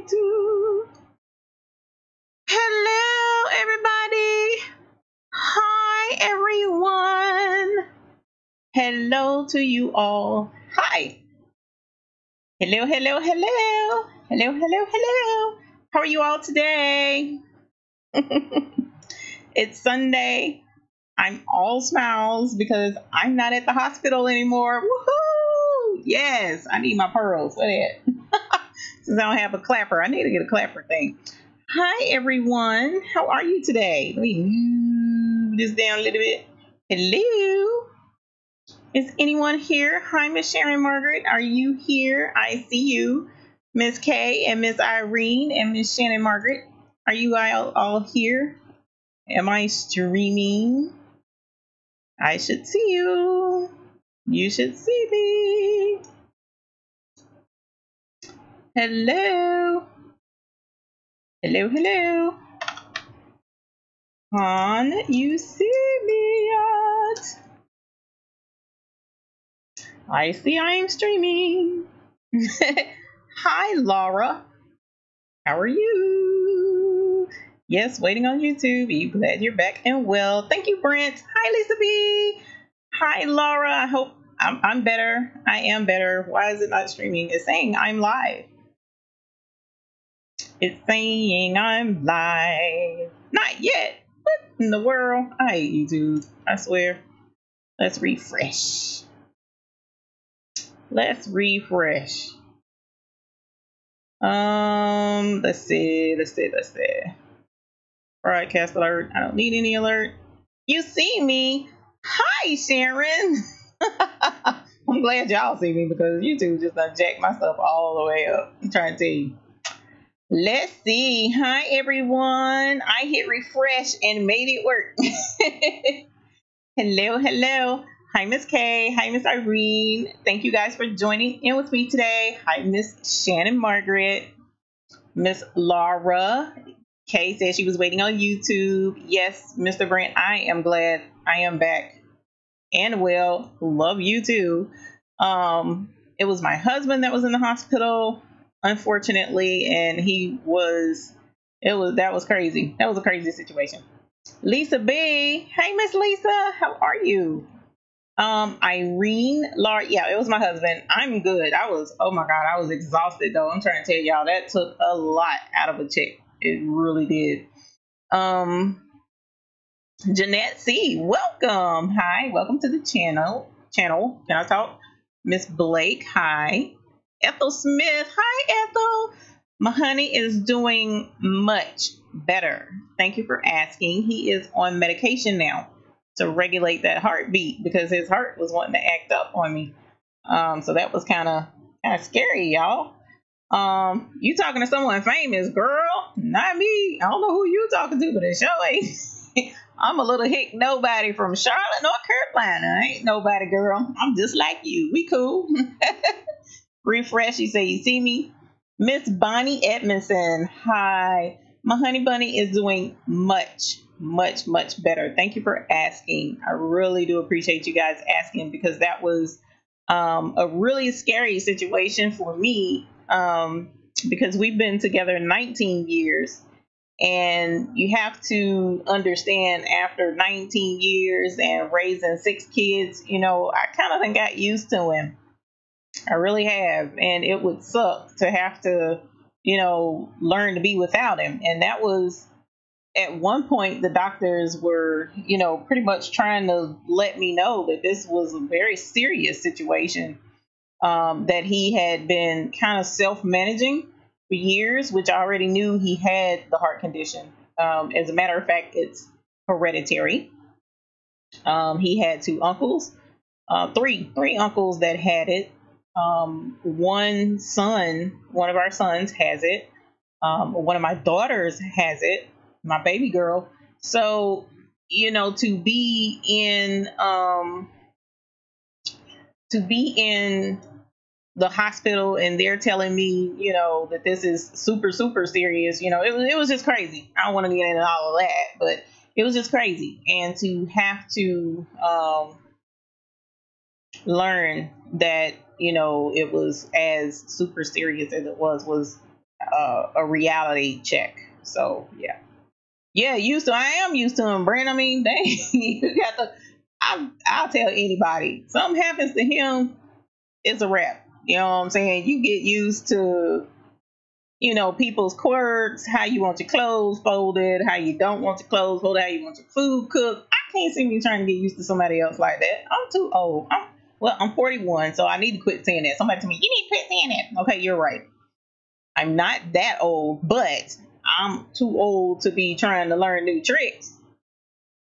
YouTube. Hello, everybody. Hi, everyone. Hello to you all. Hi. Hello, hello, hello. Hello, hello, hello. How are you all today? It's Sunday. I'm all smiles because I'm not at the hospital anymore. Woohoo! Yes, I need my pearls. What is it? Since I don't have a clapper, I need to get a clapper thing. Hi, everyone. How are you today? Let me move this down a little bit. Hello. Is anyone here? Hi, Miss Sharon Margaret. Are you here? I see you. Miss Kay and Miss Irene and Miss Shannon Margaret. Are you all here? Am I streaming? I should see you. You should see me. Hello. Hello, hello. Can you see me yet? I see I am streaming. Hi, Laura. How are you? Yes, waiting on YouTube. You glad you're back and well. Thank you, Brent. Hi, Lisa B. Hi, Laura. I hope I'm better. I am better. Why is it not streaming? It's saying I'm live. It's saying I'm live. Not yet. What in the world? I hate YouTube. I swear. Let's refresh. Let's refresh. Let's see. Broadcast alert. I don't need any alert. You see me. Hi, Sharon. I'm glad y'all see me because YouTube just done jacked my stuff all the way up. I'm trying to tell you. Let's see. Hi, everyone. I hit refresh and made it work. Hello, hello. Hi, Miss Kay. Hi, Miss Irene. Thank you guys for joining in with me today. Hi, Miss Shannon Margaret. Miss Laura. Kay said she was waiting on YouTube. Yes, Mr. Brent, I am glad I am back and well. Love you too. It was my husband that was in the hospital, unfortunately, and that was crazy. That was a crazy situation. Lisa B. Hey, Miss Lisa, how are you? Irene, Laura, yeah, it was my husband. I'm good. Oh my God, I was exhausted though. I'm trying to tell y'all that took a lot out of a chick. It really did. Jeanette C, welcome. Hi, welcome to the channel. Can I talk? Miss Blake, hi. Ethel Smith, hi Ethel. My honey is doing much better. Thank you for asking. He is on medication now to regulate that heartbeat because his heart was wanting to act up on me. So that was kind of scary, y'all. You talking to someone famous, girl? Not me. I don't know who you talking to, but it sure ain't. I'm a little hick nobody from Charlotte, North Carolina. I ain't nobody, girl. I'm just like you. We cool. Refresh. You say you see me. Miss Bonnie Edmondson. Hi. My honey bunny is doing much better. Thank you for asking. I really do appreciate you guys asking because that was a really scary situation for me because we've been together 19 years. And you have to understand after 19 years and raising 6 kids, I kind of got used to him. I really have. And it would suck to have to, learn to be without him. And that was at one point the doctors were, pretty much trying to let me know that this was a very serious situation, that he had been kind of self-managing for years, which I already knew he had the heart condition. As a matter of fact, it's hereditary. He had 2 uncles, three uncles that had it. One of our sons has it. One of my daughters has it, my baby girl. So, to be in the hospital and they're telling me, that this is super serious, it was just crazy. I don't want to get into all of that, but it was just crazy. And to have to learn that, it was as super serious as it was a reality check. So yeah. Yeah, used to. I am used to him, Brent. I mean, dang, you got to. I'll tell anybody. Something happens to him, it's a wrap. You know what I'm saying? You get used to, people's quirks, how you want your clothes folded, how you don't want your clothes folded, how you want your food cooked. I can't see me trying to get used to somebody else like that. I'm too old. I'm 41, so I need to quit saying that. Somebody tell me, you need to quit saying that. Okay, you're right. I'm not that old, but I'm too old to be trying to learn new tricks.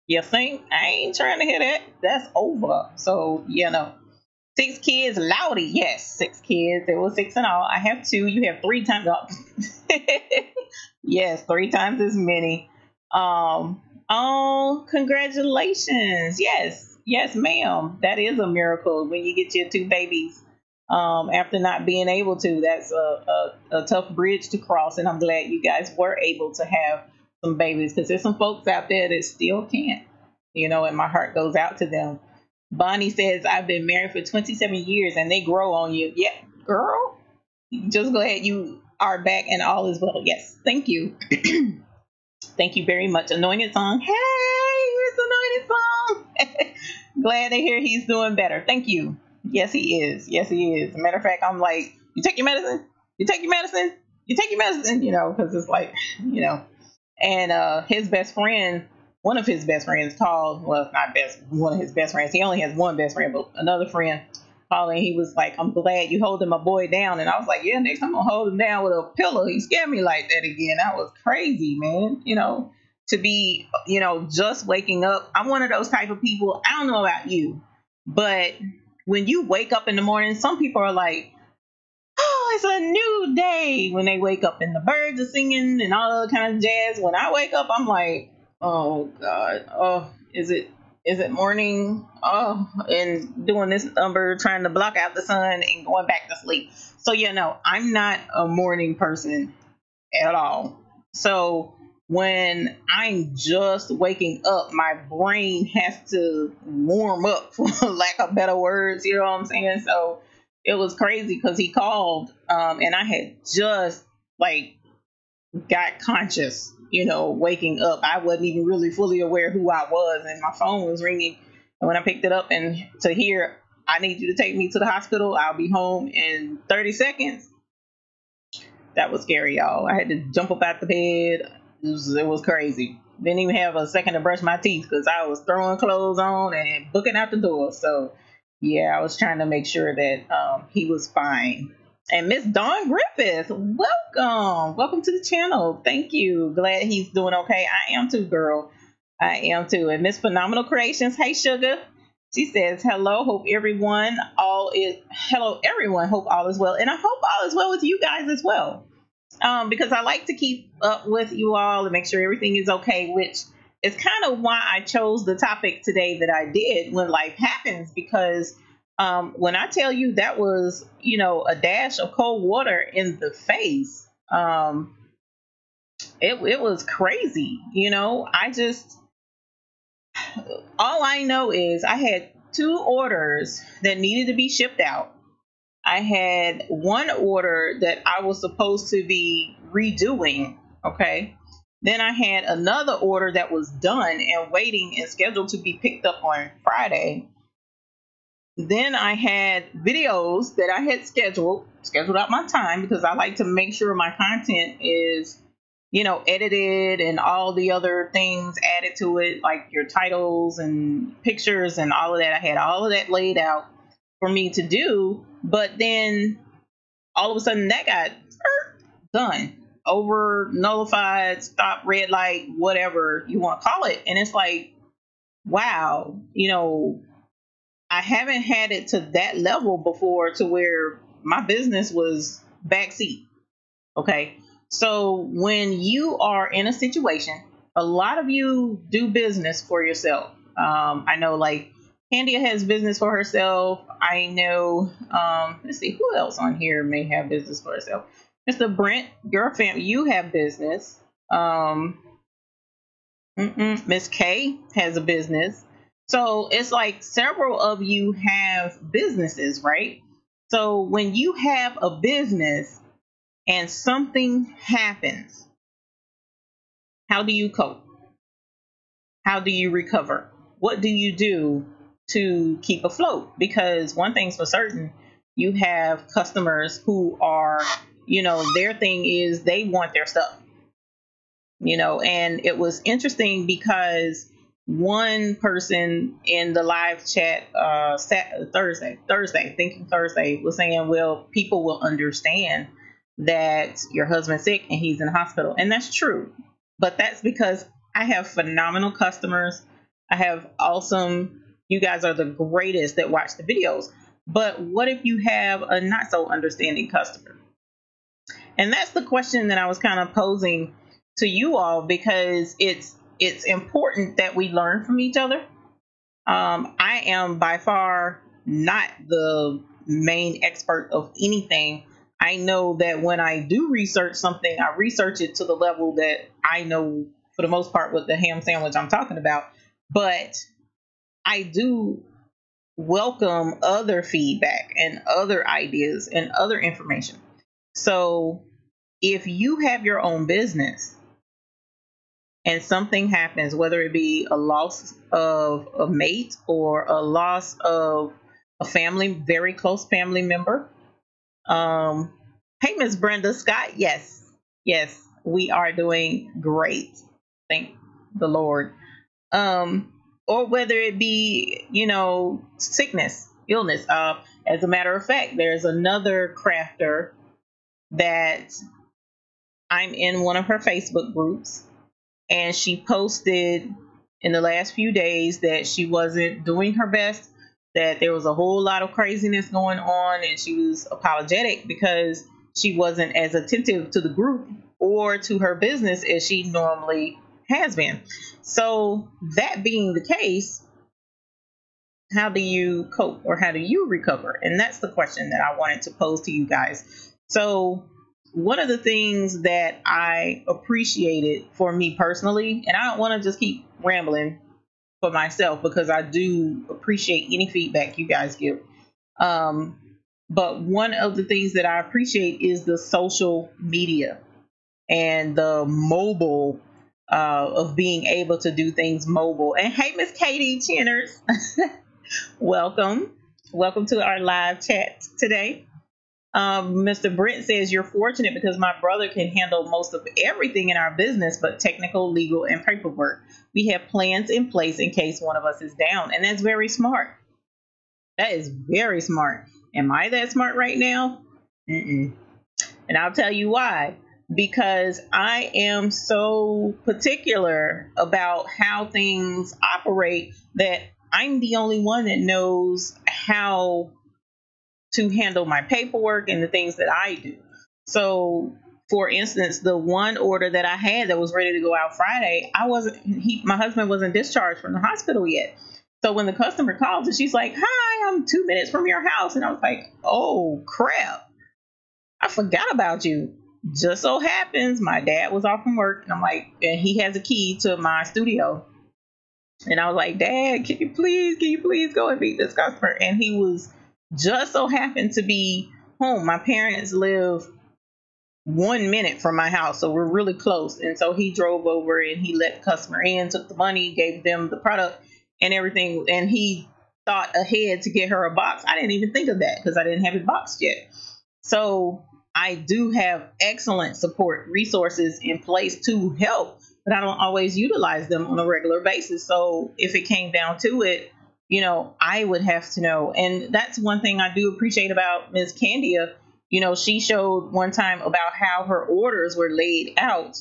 You think? I ain't trying to hear that. That's over. So, 6 kids, Loudy. Yes, 6 kids. There were six in all. I have two. You have three times. Yes, three times as many. Oh, congratulations. Yes, ma'am. That is a miracle when you get your two babies after not being able to. That's a tough bridge to cross, and I'm glad you guys were able to have some babies because there's some folks out there that still can't, and my heart goes out to them. Bonnie says, I've been married for 27 years and they grow on you. Yeah, girl, just glad you are back and all is well. Yes, thank you. Thank you very much. Anointed Song. Hey, it's Anointed Song. Glad to hear he's doing better. Thank you. Yes, he is. Yes, he is. Matter of fact, I'm like, you take your medicine? You take your medicine? You take your medicine? Because it's like, and his best friend, one of his best friends called, well, not one of his best friends. He only has one best friend, but another friend called and he was like, I'm glad you holding my boy down. And I was like, yeah, next time I'm gonna hold him down with a pillow. He scared me like that again. That was crazy, man. To be, just waking up. I'm one of those type of people. I don't know about you, but when you wake up in the morning, some people are like, oh, it's a new day when they wake up and the birds are singing and all that kind of jazz. When I wake up, I'm like, oh God, oh, is it morning? Oh, and doing this number, trying to block out the sun and going back to sleep. So I'm not a morning person at all. So when I'm just waking up, my brain has to warm up, for lack of better words. You know what I'm saying? So it was crazy because he called, and I had just like got conscious, waking up. I wasn't even really fully aware who I was, and my phone was ringing. And when I picked it up and to hear, I need you to take me to the hospital, I'll be home in 30 seconds. That was scary, y'all. I had to jump up out the bed. It was crazy. Didn't even have a second to brush my teeth because I was throwing clothes on and booking out the door. So, yeah, I was trying to make sure that he was fine. And Miss Dawn Griffith, welcome. Welcome to the channel. Thank you. Glad he's doing okay. I am too, girl. I am too. And Miss Phenomenal Creations, hey, sugar. She says, hello, hope everyone, hello, everyone, hope all is well. And I hope all is well with you guys as well. Because I like to keep up with you all and make sure everything is okay, which is kind of why I chose the topic today that I did, when life happens, because when I tell you that was, a dash of cold water in the face, it was crazy. All I know is I had 2 orders that needed to be shipped out. I had 1 order that I was supposed to be redoing. Okay. Then I had another order that was done and waiting and scheduled to be picked up on Friday. Then I had videos that I had scheduled out my time because I like to make sure my content is, edited and all the other things added to it, like your titles and pictures and all of that. I had all of that laid out for me to do, but then all of a sudden that got done, over, nullified, stop, red light, whatever you want to call it. And it's like, wow, I haven't had it to that level before, to where my business was backseat. Okay. So when you are in a situation, a lot of you do business for yourself. I know, like, Candia has business for herself. I know, let's see, who else on here may have business for herself? Mr. Brent, your family, you have business. Miss K has a business. So it's like several of you have businesses, right? So when you have a business and something happens, how do you cope? How do you recover? What do you do to keep afloat? Because one thing's for certain, you have customers who are, their thing is they want their stuff, and it was interesting because one person in the live chat Thursday, Thinking Thursday, was saying, well, people will understand that your husband's sick and he's in the hospital. And that's true. But that's because I have phenomenal customers. I have awesome, you guys are the greatest that watch the videos. But what if you have a not so understanding customer? And that's the question that I was kind of posing to you all, because it's important that we learn from each other. I am by far not the main expert of anything. I know that when I do research something, I research it to the level that I know for the most part what the ham sandwich I'm talking about. But I do welcome other feedback and other ideas and other information. So if you have your own business and something happens, whether it be a loss of a mate or a loss of a very close family member. Hey, Miss Brenda Scott. Yes, we are doing great. Thank the Lord. Or whether it be, sickness, illness. As a matter of fact, there's another crafter that I'm in one of her Facebook groups, and she posted in the last few days that she wasn't doing her best, that there was a whole lot of craziness going on, and she was apologetic because she wasn't as attentive to the group or to her business as she normally has been. So that being the case, how do you cope or how do you recover? And that's the question that I wanted to pose to you guys. So one of the things that I appreciated for me personally, and I don't want to just keep rambling for myself because I do appreciate any feedback you guys give. But one of the things that I appreciate is the social media and the mobile of being able to do things mobile. And hey, Miss Katie Chenners, welcome. Welcome to our live chat today. Mr. Brent says, you're fortunate because my brother can handle most of everything in our business, but technical, legal, and paperwork. We have plans in place in case one of us is down. And that's very smart. That is very smart. Am I that smart right now? Mm-mm. And I'll tell you why. Because I am so particular about how things operate that I'm the only one that knows how to handle my paperwork and the things that I do. So, for instance, the one order that I had that was ready to go out Friday, my husband wasn't discharged from the hospital yet. So when the customer calls and she's like, hi, I'm 2 minutes from your house. And I was like, oh, crap. I forgot about you. Just so happens my dad was off from work. And I'm like, and he has a key to my studio. And I was like, Dad, can you please go and meet this customer? And he was just so happened to be home. My parents live 1 minute from my house, so we're really close. And so he drove over and he let the customer in, took the money, gave them the product and everything. And he thought ahead to get her a box. I didn't even think of that because I didn't have it boxed yet. So I do have excellent support resources in place to help, but I don't always utilize them on a regular basis. So if it came down to it, I would have to know. And that's one thing I do appreciate about Ms. Candia. She showed one time about how her orders were laid out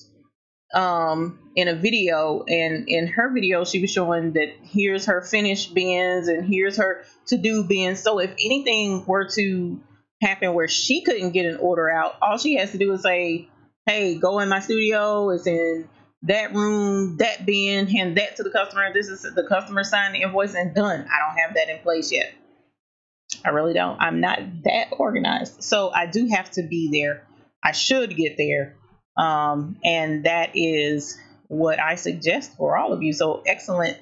in a video. And in her video, she was showing that here's her finished bins and here's her to-do bins. So if anything were to happen where she couldn't get an order out, all she has to do is say, hey, go in my studio, it's in that room, that bin, hand that to the customer. This is the customer signed the invoice and done. I don't have that in place yet. I really don't. I'm not that organized. So I do have to be there. I should get there. And that is what I suggest for all of you. So excellent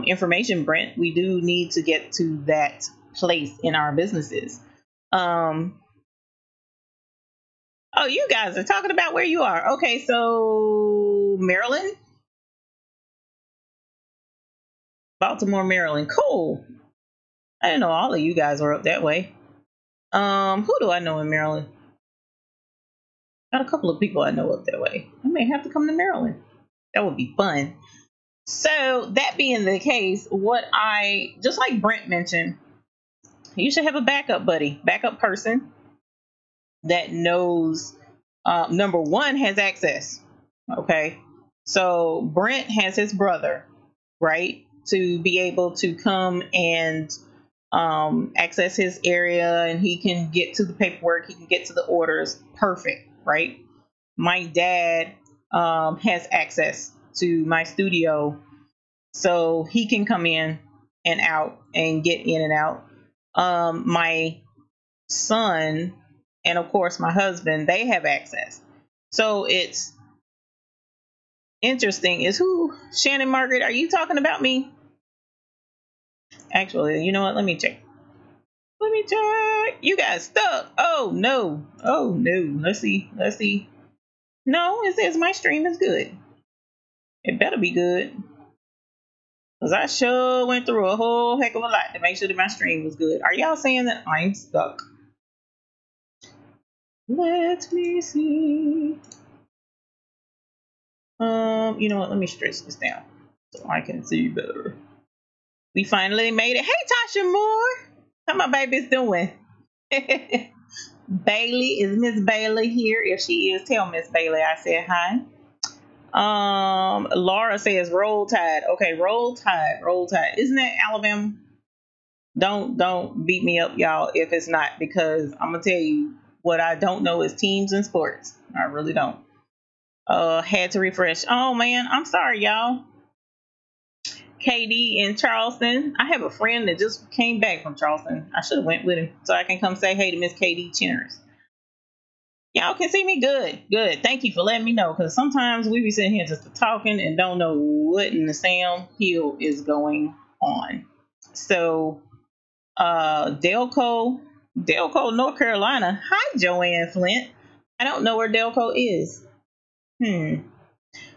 information, Brent. We do need to get to that place in our businesses. Oh, you guys are talking about where you are. Okay, so Maryland, Baltimore, Maryland. Cool. I didn't know all of you guys were up that way. Who do I know in Maryland? Got a couple of people I know up that way. I may have to come to Maryland. That would be fun. So that being the case, what I just like Brent mentioned, you should have a backup buddy, backup person that knows. Number one has access. Okay, so Brent has his brother, right, to be able to come and access his area, and he can get to the paperwork, he can get to the orders. Perfect, right? My dad has access to my studio, so he can come in and out and get in and out. My son and of course my husband, they have access. So it's interesting. Is who Shannon Margaret? Are you talking about me? Actually, you know what? Let me check. Let me check. You guys stuck. Oh no. Oh no. Let's see. Let's see. No, it says my stream is good. It better be good. Because I sure went through a whole heck of a lot to make sure that my stream was good. Are y'all saying that I'm stuck? Let me see. You know what? Let me stretch this down so I can see better. We finally made it. Hey, Tasha Moore. How my baby's doing? Bailey, is Miss Bailey here? If she is, tell Miss Bailey I said hi. Laura says roll tide. Okay, roll tide, roll tide. Isn't that Alabama? Don't beat me up, y'all, if it's not, because I'm gonna tell you what I don't know is teams and sports. I really don't. Had to refresh. Oh man, I'm sorry, y'all. KD in Charleston. I have a friend that just came back from Charleston. I should have went with him so I can come say hey to Miss KD Chinners. Y'all can see me good. Good. Thank you for letting me know, because sometimes we be sitting here just talking and don't know what in the Sam Hill is going on. So Delco, North Carolina. Hi, Joanne Flint. I don't know where Delco is.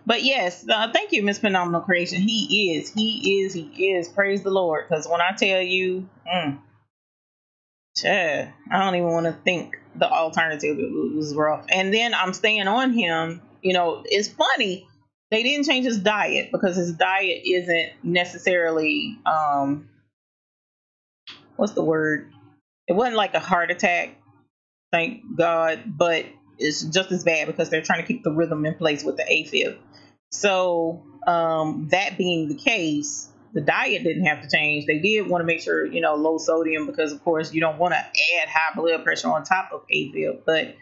But yes, thank you, Miss Phenomenal Creation. He is. Praise the Lord. Because when I tell you, I don't even want to think the alternative. It was rough. And then I'm staying on him. You know, it's funny. They didn't change his diet because his diet isn't necessarily, what's the word? It wasn't like a heart attack, thank God, but it's just as bad because they're trying to keep the rhythm in place with the AFib. So that being the case, the diet didn't have to change. They did want to make sure, you know, low sodium, because of course you don't want to add high blood pressure on top of AFib. But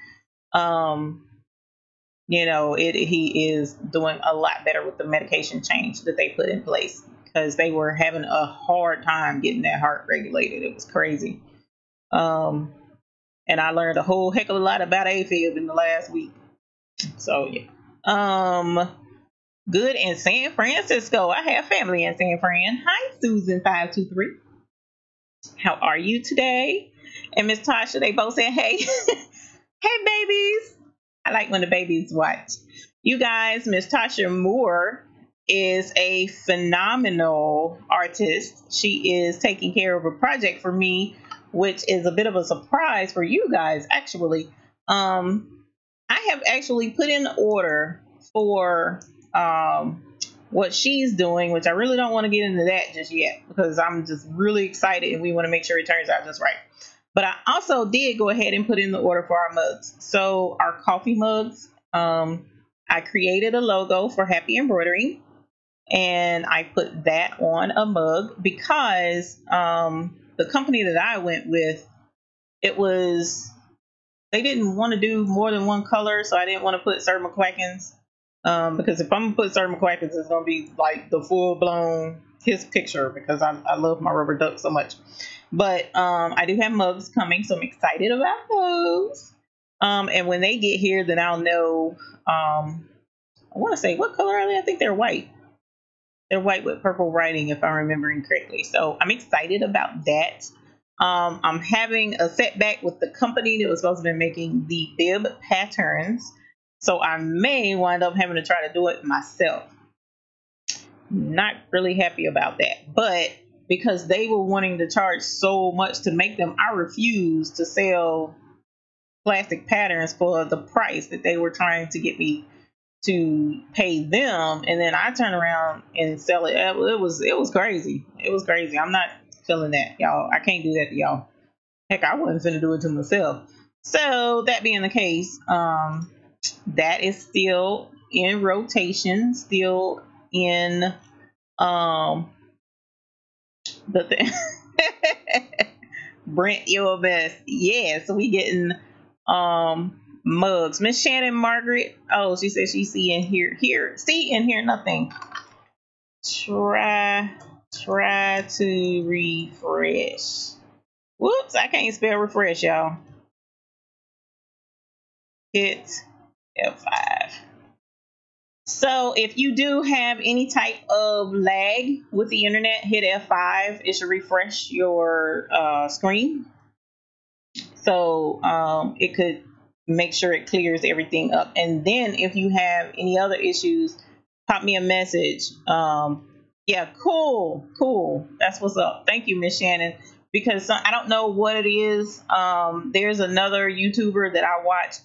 you know, he is doing a lot better with the medication change that they put in place, because they were having a hard time getting that heart regulated. It was crazy. And I learned a whole heck of a lot about AFib in the last week. So yeah. Good in San Francisco. I have family in San Fran. Hi, Susan523. How are you today? And Miss Tasha, they both said, hey. Hey, babies. I like when the babies watch. You guys, Miss Tasha Moore is a phenomenal artist. She is taking care of a project for me, which is a bit of a surprise for you guys, actually. I have actually put in the order for what she's doing, which I really don't want to get into that just yet, because I'm just really excited and we want to make sure it turns out just right. But I also did go ahead and put in the order for our mugs. So our coffee mugs, I created a logo for Happy Embroidery, and I put that on a mug because the company that I went with, they didn't want to do more than one color, so I didn't want to put Sir McQuackins, because if I'm gonna put Sir McQuackins, it's gonna be like the full blown his picture, because I love my rubber duck so much. But I do have mugs coming, so I'm excited about those. And when they get here, then I'll know. I want to say, what color are they? I think they're white. They're white with purple writing, if I'm remembering correctly. So I'm excited about that. I'm having a setback with the company that was supposed to be making the bib patterns, so I may wind up having to try to do it myself. Not really happy about that, but because they were wanting to charge so much to make them, I refused to sell plastic patterns for the price that they were trying to get me to pay them, and then I turn around and sell it. It was crazy. It was crazy. I'm not feeling that, y'all. I can't do that to y'all. Heck, I wasn't finna do it to myself. So that being the case, that is still in rotation, still in the thing. Brent, you're a best. Yeah, so we getting mugs. Miss Shannon Margaret. Oh, she said she see and hear nothing. Try to refresh. Whoops, I can't spell refresh, y'all. Hit F5. So if you do have any type of lag with the internet, hit F5. It should refresh your screen. So it could make sure it clears everything up. And then if you have any other issues, pop me a message. Yeah, cool. That's what's up. Thank you, Miss Shannon. Because I don't know what it is. There's another YouTuber that I watch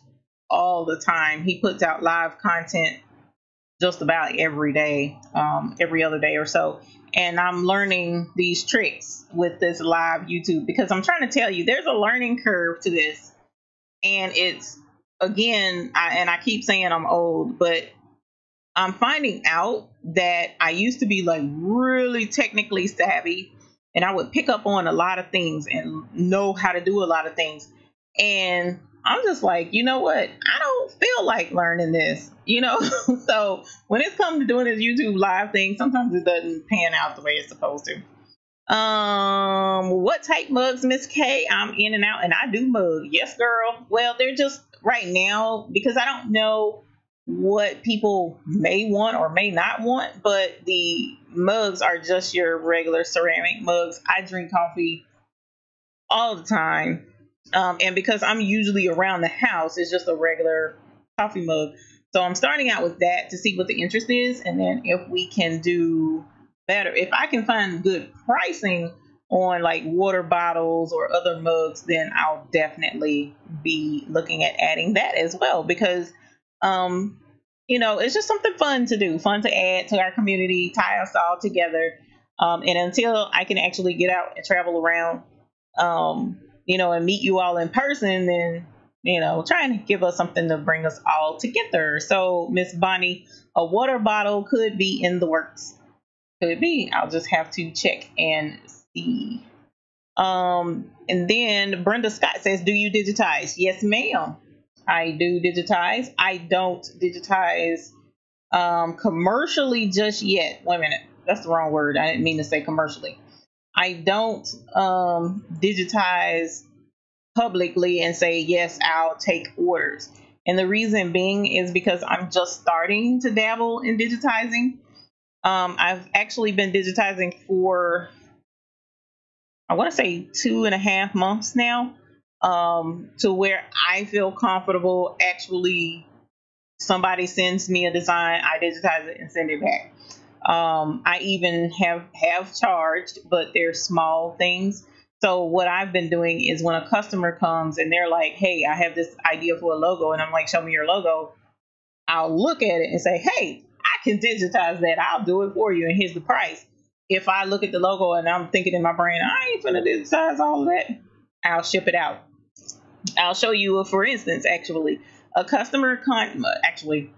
all the time. He puts out live content just about every day, every other day or so. And I'm learning these tricks with this live YouTube because I'm trying to tell you there's a learning curve to this. And it's, again, I keep saying I'm old, but I'm finding out that I used to be like really technically savvy and I would pick up on a lot of things and know how to do a lot of things. And I'm just like, you know what? I don't feel like learning this, So when it's come to doing this YouTube live thing, sometimes it doesn't pan out the way it's supposed to. What type mugs, Miss K? I'm in and out and I do mug. Yes, girl. Well, they're just right now because I don't know what people may want or may not want, but the mugs are just your regular ceramic mugs. I drink coffee all the time. And because I'm usually around the house, it's just a regular coffee mug. So I'm starting out with that to see what the interest is. And then if we can do better, if I can find good pricing on like water bottles or other mugs, then I'll definitely be looking at adding that as well. Because, it's just something fun to do, fun to add to our community, tie us all together. And until I can actually get out and travel around, and meet you all in person, then, trying to give us something to bring us all together. So, Miss Bonnie, a water bottle could be in the works. Could be. I'll just have to check and see. And then Brenda Scott says, do you digitize? Yes, ma'am. I do digitize. I don't digitize commercially just yet. Wait a minute. That's the wrong word. I didn't mean to say commercially. I don't digitize publicly and say, yes, I'll take orders. And the reason being is because I'm just starting to dabble in digitizing. I've actually been digitizing for, I want to say 2.5 months now, to where I feel comfortable actually somebody sends me a design, I digitize it and send it back. I even have charged, but they're small things. So what I've been doing is when a customer comes and they're like, hey, I have this idea for a logo, and I'm like, show me your logo. I'll look at it and say, hey, I can digitize that. I'll do it for you. And here's the price. If I look at the logo and I'm thinking in my brain, I ain't finna digitize all of that, I'll ship it out. I'll show you, for instance, actually, a customer, actually,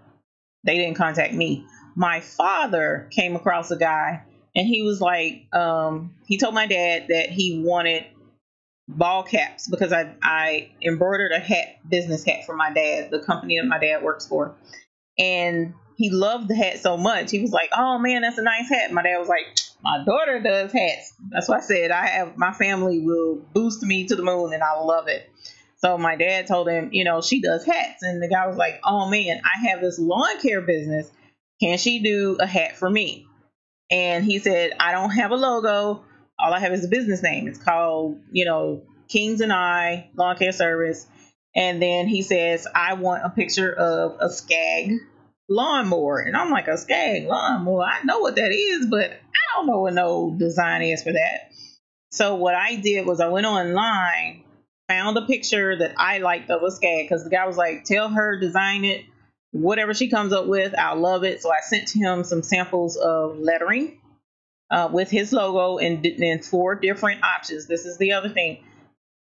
they didn't contact me. My father came across a guy and he was like, he told my dad that he wanted ball caps because I embroidered a business hat for my dad, the company that my dad works for. And he loved the hat so much. He was like, oh man, that's a nice hat. My dad was like, my daughter does hats. That's what I said. My family will boost me to the moon and I love it. So my dad told him, she does hats. And the guy was like, oh man, I have this lawn care business. Can she do a hat for me? And he said, I don't have a logo, all I have is a business name. It's called, Kings and I Lawn Care Service. And then he says, I want a picture of a Skag lawnmower. And I'm like, a Skag lawnmower? I know what that is, but I don't know what no design is for that. So what I did was I went online, found a picture that I liked of a Skag, because the guy was like, tell her, design it, whatever she comes up with, I'll love it. So I sent him some samples of lettering with his logo and 4 different options. This is the other thing.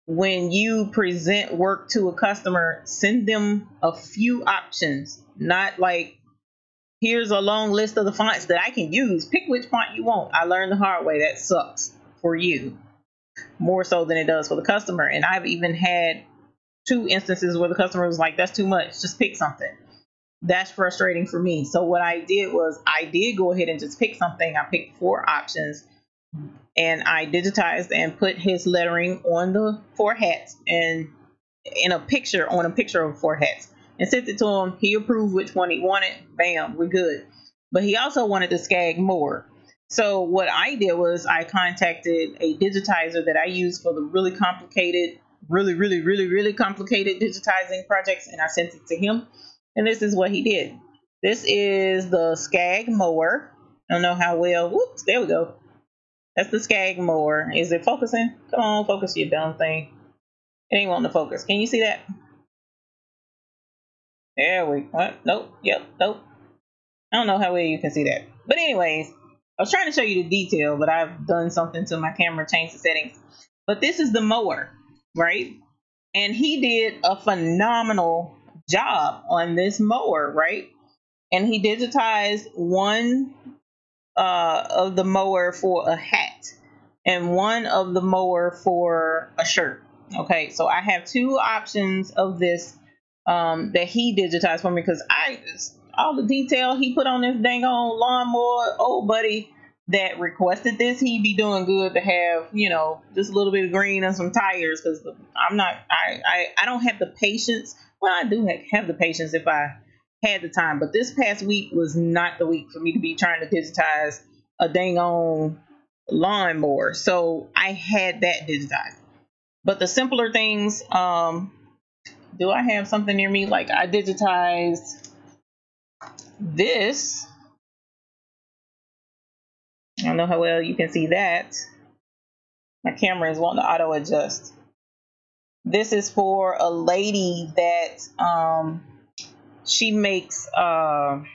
When you present work to a customer, send them a few options, not like, here's a long list of the fonts that I can use. Pick which font you want. I learned the hard way. That sucks for you more so than it does for the customer. And I've even had 2 instances where the customer was like, that's too much. Just pick something. That's frustrating for me. So what I did was I did go ahead and just pick something. I picked 4 options and I digitized and put his lettering on the 4 hats and in a picture of 4 hats and sent it to him. He approved which one he wanted. Bam, we're good. But he also wanted the Skag more. So what I did was I contacted a digitizer that I use for the really complicated, really complicated digitizing projects, and I sent it to him. And this is what he did. This is the Skag mower. I don't know how well. Whoops, there we go. That's the Skag mower. Is it focusing? Come on, focus, you dumb thing. It ain't wanting to focus. Can you see that? There we go. Nope. Yep. Nope. I don't know how well you can see that. But anyways, I was trying to show you the detail, but I've done something to my camera, changed the settings. But this is the mower, right? And he did a phenomenal job on this mower, right? And he digitized one of the mower for a hat and one of the mower for a shirt. Okay, so I have 2 options of this that he digitized for me, because all the detail he put on this dang on lawnmower, old buddy that requested this, he'd be doing good to have, just a little bit of green and some tires, because I don't have the patience. Well, I do have the patience if I had the time, but this past week was not the week for me to be trying to digitize a dang on lawnmower. So I had that digitized. But the simpler things, do I have something near me? Like I digitized this. I don't know how well you can see that. My camera is wanting to auto adjust. This is for a lady that she makes the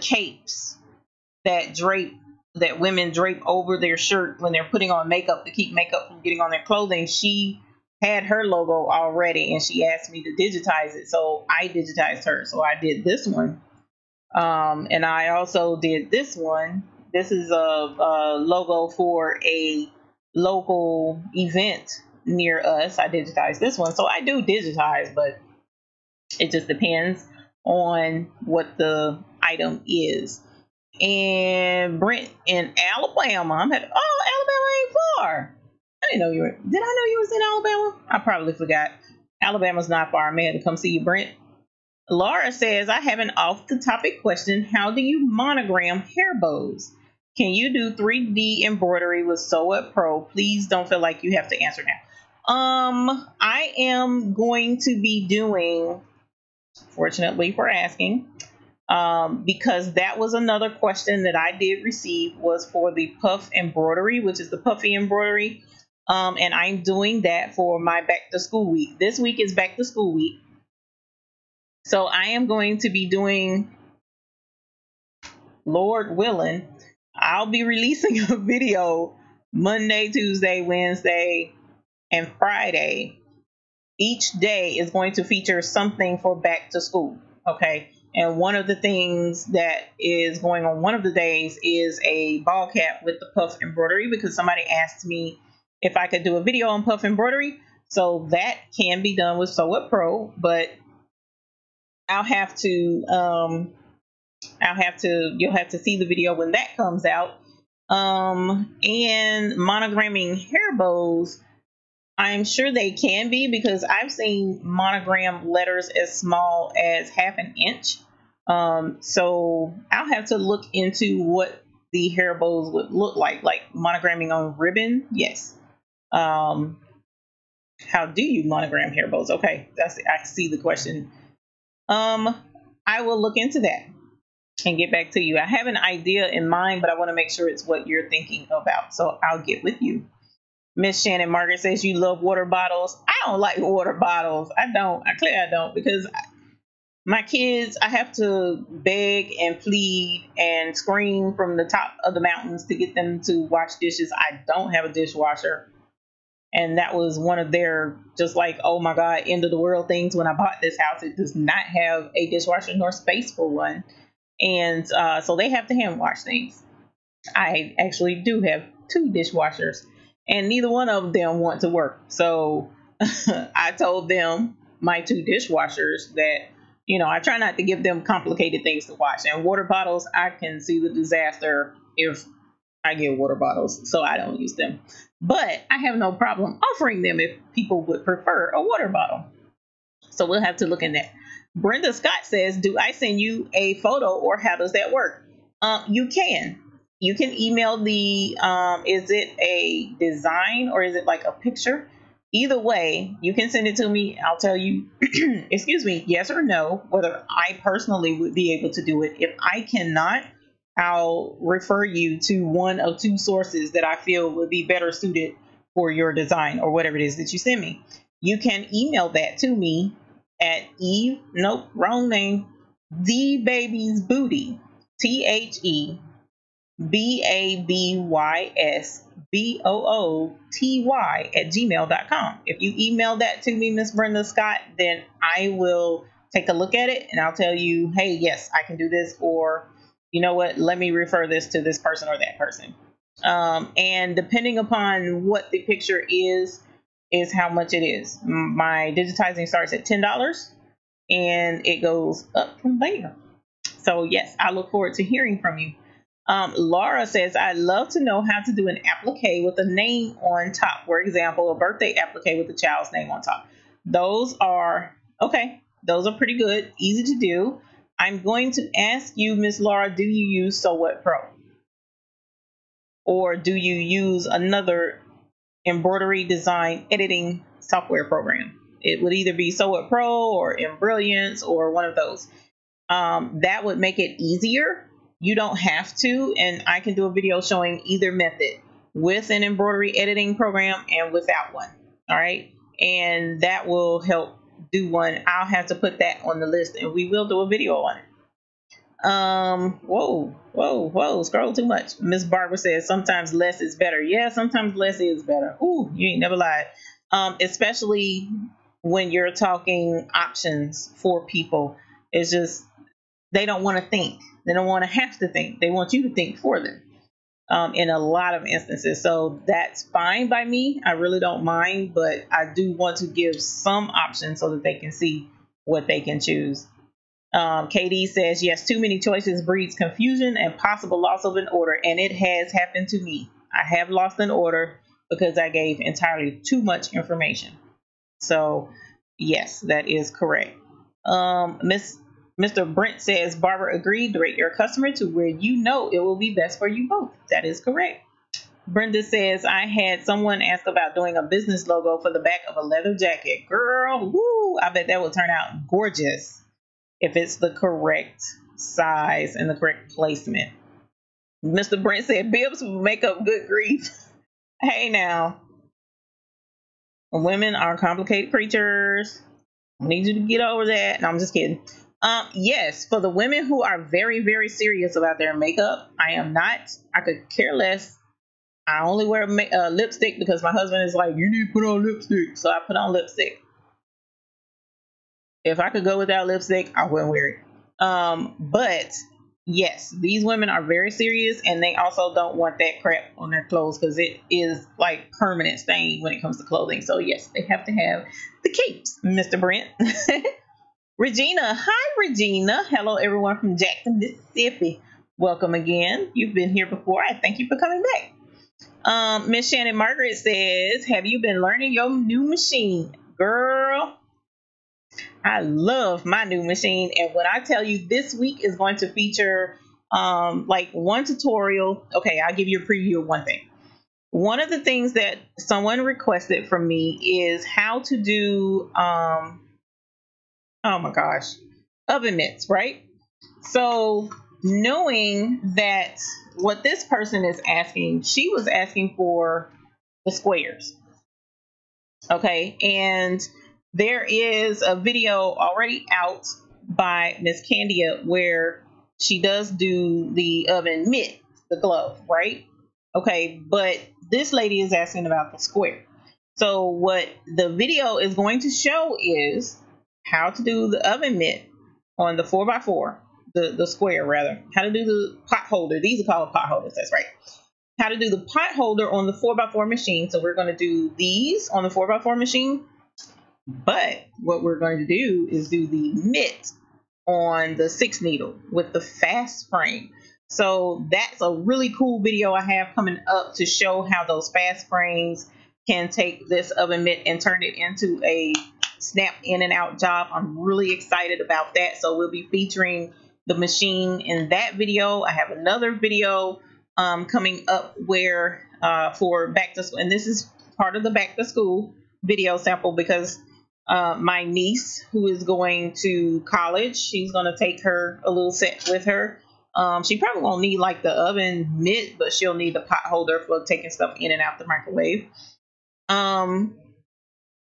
capes that women drape over their shirt when they're putting on makeup to keep makeup from getting on their clothing. She had her logo already and she asked me to digitize it, so I digitized her. So I did this one, and I also did this one. This is a logo for a local event near us. I digitized this one. So I do digitize, but it just depends on what the item is. And Brent in Alabama. Alabama ain't far. I didn't know you were. Did I know you was in Alabama? I probably forgot. Alabama's not far. I may have to come see you, Brent. Laura says, I have an off-the-topic question. How do you monogram hair bows? Can you do 3D embroidery with Sew It Pro? Please don't feel like you have to answer now. I am going to be doing, fortunately for asking, because that was another question that I did receive, was for the puff embroidery, which is the puffy embroidery. And I'm doing that for my back to school week. This week is back to school week. So I am going to be doing, Lord willing, I'll be releasing a video Monday, Tuesday, Wednesday, and Friday. Each day is going to feature something for back to school. Okay. And one of the things that is going on one of the days is a ball cap with the puff embroidery, because somebody asked me if I could do a video on puff embroidery. So that can be done with Sew It Pro, but you'll have to see the video when that comes out. And monogramming hair bows, I'm sure they can be, because I've seen monogram letters as small as 1/2 inch. So I'll have to look into what the hair bows would look like monogramming on ribbon. Yes. Um, how do you monogram hair bows? Okay, I see the question. Um, I will look into that and get back to you. I have an idea in mind, but I want to make sure it's what you're thinking about. So I'll get with you. Miss Shannon Margaret says you love water bottles. I don't like water bottles. I don't. I don't, because my kids, I have to beg and plead and scream from the top of the mountains to get them to wash dishes. I don't have a dishwasher. And that was one of their just like, oh my God, end of the world things when I bought this house. It does not have a dishwasher nor space for one. And so they have to hand wash things. I actually do have two dishwashers, and neither one of them want to work. So I told them, my two dishwashers, that, I try not to give them complicated things to wash. And water bottles, I can see the disaster if I get water bottles, so I don't use them. But I have no problem offering them if people would prefer a water bottle. So we'll have to look in that. Brenda Scott says, do I send you a photo, or how does that work? You can. You can email the, is it a design or is it like a picture? Either way, you can send it to me. I'll tell you, excuse me, yes or no, whether I personally would be able to do it. If I cannot, I'll refer you to one of two sources that I feel would be better suited for your design or whatever it is that you send me. You can email that to me at wrong name, The Baby's Booty, TheBabySBooty @gmail.com. If you email that to me, Miss Brenda Scott, then I will take a look at it and I'll tell you, hey, yes, I can do this, or you know what, let me refer this to this person or that person. And depending upon what the picture is how much it is. My digitizing starts at $10 and it goes up from there. So yes, I look forward to hearing from you. Laura says, I'd love to know how to do an applique with a name on top. For example, a birthday applique with the child's name on top. Those are pretty good, easy to do. I'm going to ask you, Miss Laura, do you use Sew What Pro? Or do you use another embroidery design editing software program? It would either be Sew What Pro or Embrilliance or one of those. That would make it easier. You don't have to, and I can do a video showing either method, with an embroidery editing program and without one. All right, and that will help do one. I'll have to put that on the list, and we will do a video on it. Whoa, scroll too much. Miss Barbara says sometimes less is better. Yeah, sometimes less is better. Ooh, you ain't never lied. Especially when you're talking options for people. It's just, they don't want to think. They don't want to have to think. They want you to think for them, in a lot of instances. So that's fine by me. I really don't mind, but I do want to give some options so that they can see what they can choose. KD says, yes, too many choices breeds confusion and possible loss of an order. And it has happened to me. I have lost an order because I gave entirely too much information. So yes, that is correct. Mr. Brent says, Barbara agreed, direct your customer to where you know it will be best for you both. That is correct. Brenda says, I had someone ask about doing a business logo for the back of a leather jacket. Girl, woo, I bet that will turn out gorgeous if it's the correct size and the correct placement. Mr. Brent said, bibs will make up, good grief. Hey now, women are complicated creatures. I need you to get over that. No, I'm just kidding. Yes, for the women who are very, very serious about their makeup, I am not. I could care less. I only wear lipstick because my husband is like, you need to put on lipstick. So I put on lipstick. If I could go without lipstick, I wouldn't wear it. But yes, these women are very serious, and they also don't want that crap on their clothes because it is like permanent stain when it comes to clothing. So yes, they have to have the capes, Mr. Brent. Regina, hi Regina. Hello everyone from Jackson, Mississippi. Welcome again. You've been here before. I thank you for coming back. Miss Shannon Margaret says, have you been learning your new machine? Girl, I love my new machine. And when I tell you, this week is going to feature like one tutorial. Okay, I'll give you a preview of one thing. One of the things that someone requested from me is how to do, oh my gosh, oven mitts, right? So knowing that what this person is asking, she was asking for the squares. Okay, and there is a video already out by Miss Candia where she does do the oven mitt, the glove, right? Okay, but this lady is asking about the square. So what the video is going to show is how to do the oven mitt on the 4x4, the square rather. How to do the pot holder. These are called pot holders. That's right. How to do the pot holder on the 4x4 machine. So we're going to do these on the 4x4 machine. But what we're going to do is do the mitt on the 6 needle with the fast frame. So that's a really cool video I have coming up to show how those fast frames can take this oven mitt and turn it into a snap in and out job. I'm really excited about that. So we'll be featuring the machine in that video. I have another video coming up where for back to school, and this is part of the back to school video sample because my niece who is going to college, she's going to take her a little set with her. She probably won't need like the oven mitt, but she'll need the pot holder for taking stuff in and out the microwave.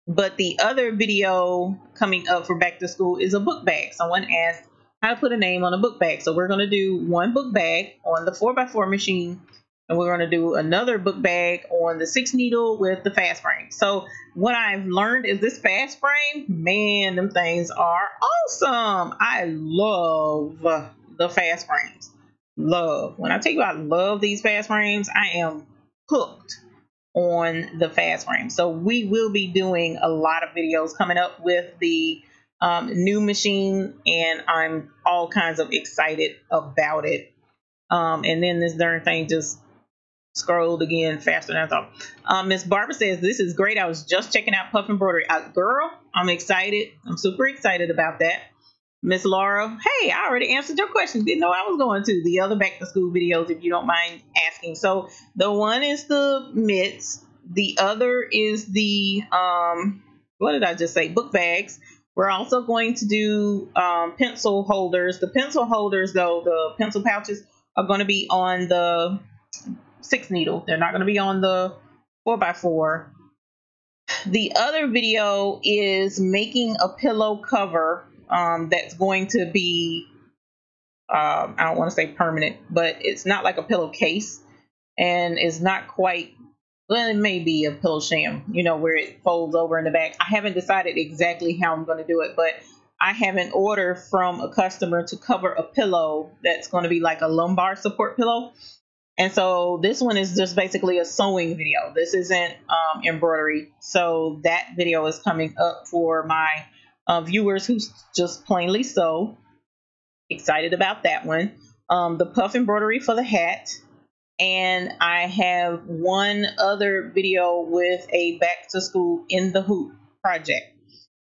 But the other video coming up for back to school is a book bag. Someone asked how to put a name on a book bag. So we're going to do one book bag on the 4x4 machine, and we're going to do another book bag on the 6 needle with the fast frame. So what I've learned is this fast frame, man, them things are awesome. I love the fast frames. Love. When I tell you I love these fast frames, I am hooked on the fast frame. So we will be doing a lot of videos coming up with the new machine, and I'm all kinds of excited about it. And then this darn thing just scrolled again faster than I thought. Miss Barbara says, this is great. I was just checking out Puff Embroidery. Girl, I'm excited. I'm super excited about that. Miss Laura, hey, I already answered your question. Didn't know I was going to. The other back to school videos, if you don't mind asking. So the one is the mitts. The other is the, what did I just say? Book bags. We're also going to do pencil holders. The pencil holders, though, the pencil pouches are going to be on the 6 needle. They're not going to be on the 4x4. The other video is making a pillow cover that's going to be, I don't want to say permanent, but it's not like a pillowcase, and it's not quite, well, it may be a pillow sham, you know, where it folds over in the back. I haven't decided exactly how I'm going to do it, but I have an order from a customer to cover a pillow that's going to be like a lumbar support pillow. And so this one is just basically a sewing video. This isn't embroidery. So that video is coming up for my viewers who just plainly sew. Excited about that one. The puff embroidery for the hat. And I have one other video with a back to school in the hoop project.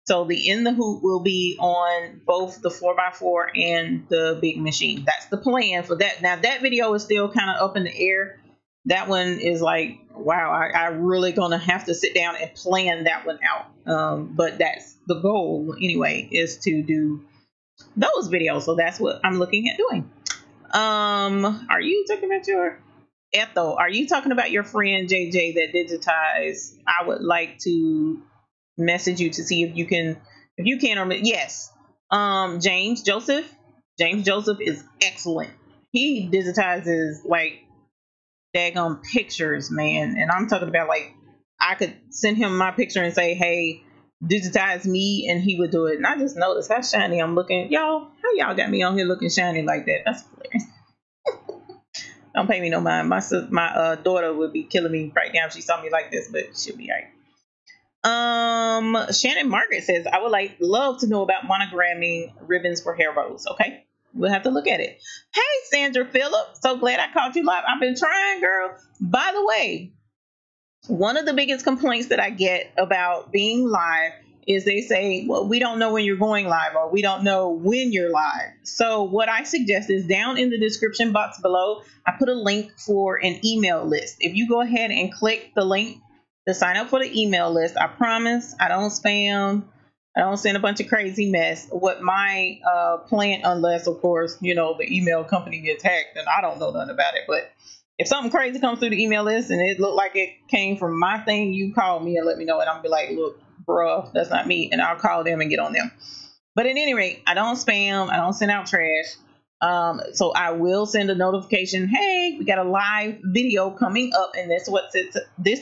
So the in the hoop will be on both the 4x4 and the big machine. That's the plan for that. Now that video is still kind of up in the air. That one is like, wow, I really gonna have to sit down and plan that one out. But that's the goal anyway, is to do those videos. So that's what I'm looking at doing. Are you talking about your Ethel? Are you talking about your friend JJ that digitized? I would like to message you to see if you can, or yes. James Joseph is excellent. He digitizes like daggone pictures, man. And I'm talking about like, I could send him my picture and say, hey, digitize me, and he would do it. And I just noticed how shiny I'm looking. Y'all, how y'all got me on here looking shiny like that? That's hilarious. Don't pay me no mind. My daughter would be killing me right now if she saw me like this, but she'll be all right. Shannon Margaret says, I would love to know about monogramming ribbons for hair bows. Okay, we'll have to look at it. Hey, Sandra Phillip, so glad I caught you live. I've been trying, girl. By the way, one of the biggest complaints that I get about being live is they say, well, we don't know when you're going live, or we don't know when you're live. So what I suggest is down in the description box below, I put a link for an email list. If you go ahead and click the link to sign up for the email list, I promise I don't spam. I don't send a bunch of crazy mess. What my plan, unless of course, you know, the email company gets hacked and I don't know nothing about it. But if something crazy comes through the email list and it looked like it came from my thing, you call me and let me know, and I'll be like, look, bruh, that's not me, and I'll call them and get on them. But at any rate, I don't spam, I don't send out trash. So I will send a notification, hey, we got a live video coming up, and this